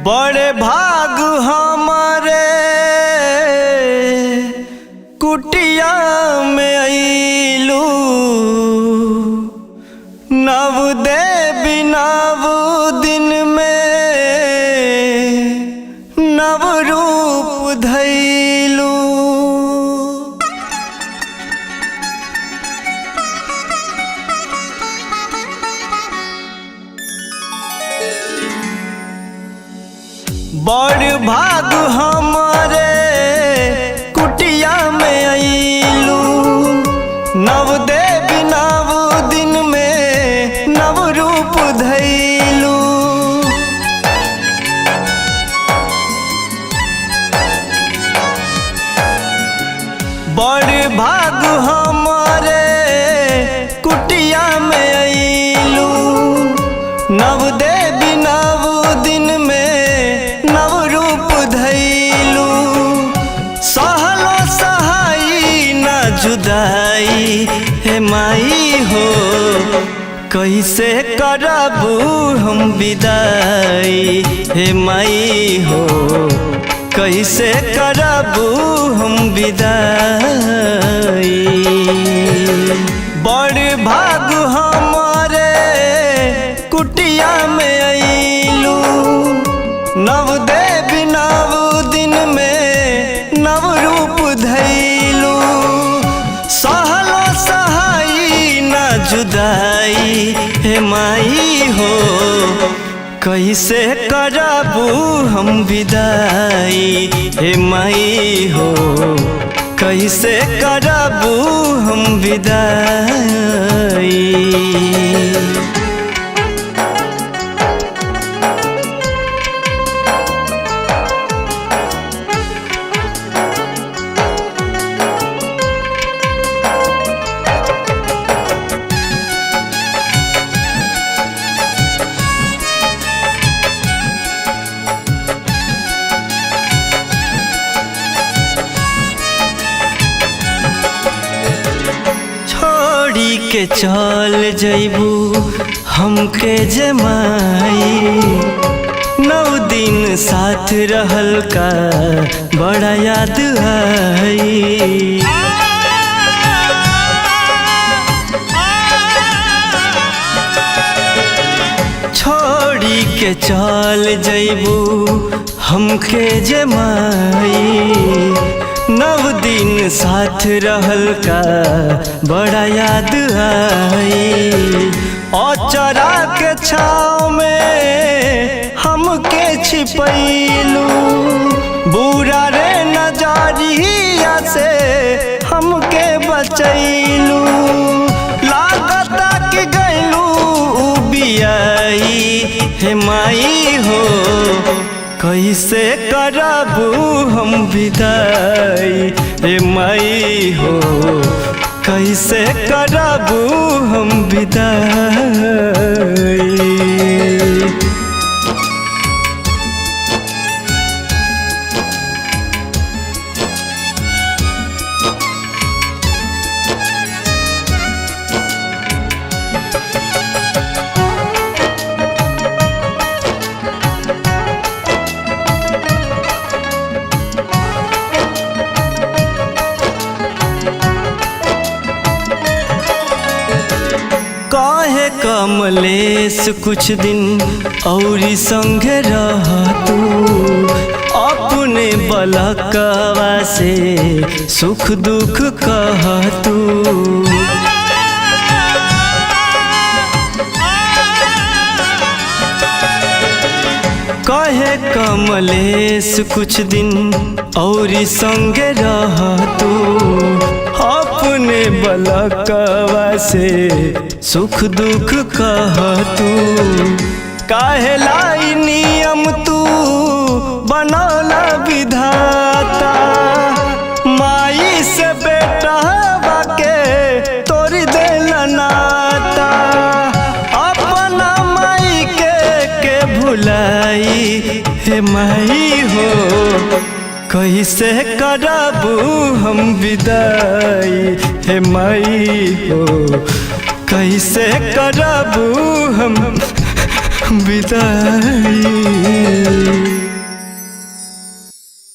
बड़े भाग हमारे कुटिया में अइलू, नव देवी नव दिन में नव रूप धइलू। बड़ भाग हमारे कुटिया में अइलू, नव देवी नव दिन में नव रूप धइलू। बड़ भाग हमारे कुटिया में अइलू, नव देवी नव दिन में नव रूप धइलू। सहलो सहाई न जुदाई हे माई हो, कैसे करबू हम विदाई हे माई हो, कैसे करबू हम विदाई। बड़ भाग हमारे कुटिया में अइलू, नव देवी नव दिन में नव रूप धइलू। सहलो सहाई न जुदाई हे माई हो, कैसे करबू हम विदाई हे माई हो, कैसे करबू हम विदाई। के चल जइबू हमके जमाई, 9 दिन साथ रहल का बड़ा याद आई। छोड़ी के चल जइबू हमके जमाई, 9 दिन साथ रहल का बड़ा याद आई। औचरा के छाँव में हमके छिपैलू, बुरा रे नजरिया से हमके बचैलू। लागता कि गइलू बियाई हे माई हो, कैसे करबू हम विदाई हे माई हो, कैसे करबू हम विदाई। काहे कमलेश कुछ दिन औरी संगे रह तू, अपने बलकवा से सुख दुख कह तू। काहे कमलेश कुछ दिन औरी संगे रह तू, अपने बलकवा से सुख दुख कह तू। काहे लाई नियम तू बनौला विधाता, माई से बेटा बाके तोड़ देला नाता। अपना माई के भुलाई हे माई हो, कैसे करबू हम विदाई हे माई हो, कैसे करबू हम विदाई।